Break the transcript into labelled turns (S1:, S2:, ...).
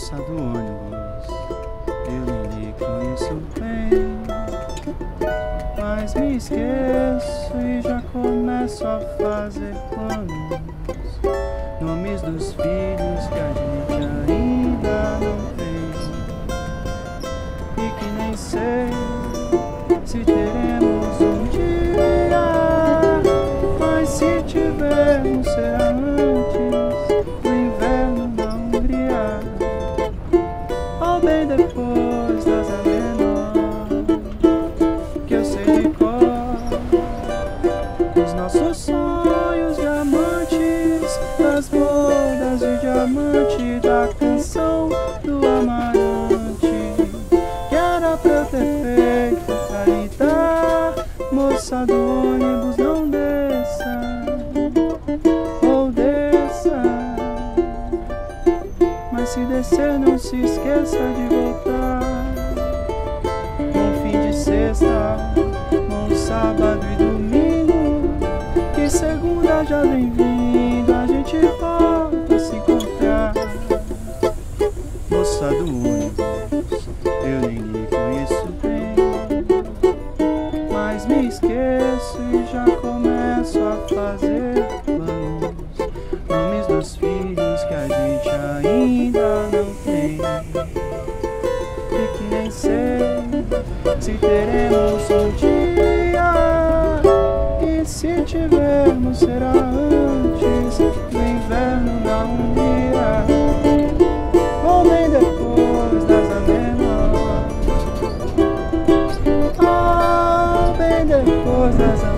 S1: moça do ônibus, eu nem lhe conheço bem, mas me esqueço e já começo a fazer planos, nomes dos filhos que a gente ainda não tem, e que nem sei se teremos um dia, mas se tivermos será antes do inverno na Hungria, ou bem depois das Menor, que eu sei de cor os nossos sonhos diamantes, das bodas de diamante, da canção do amarante, que era pra eu ter feito pra lhe dar. Moça do ônibus, não desça, ou desça, mas se descer não se esqueça de voltar. Um fim de sexta, um sábado e domingo, que segunda já vem vindo, a gente volta a se encontrar. Moça do ônibus, eu nem lhe conheço bem, mas me esqueço e já começo a fazer planos, nomes dos filhos que a gente ainda não tem, e que nem sei se teremos um dia, e se tivermos será antes do inverno na Hungria, ou bem depois das Menor, ou bem depois das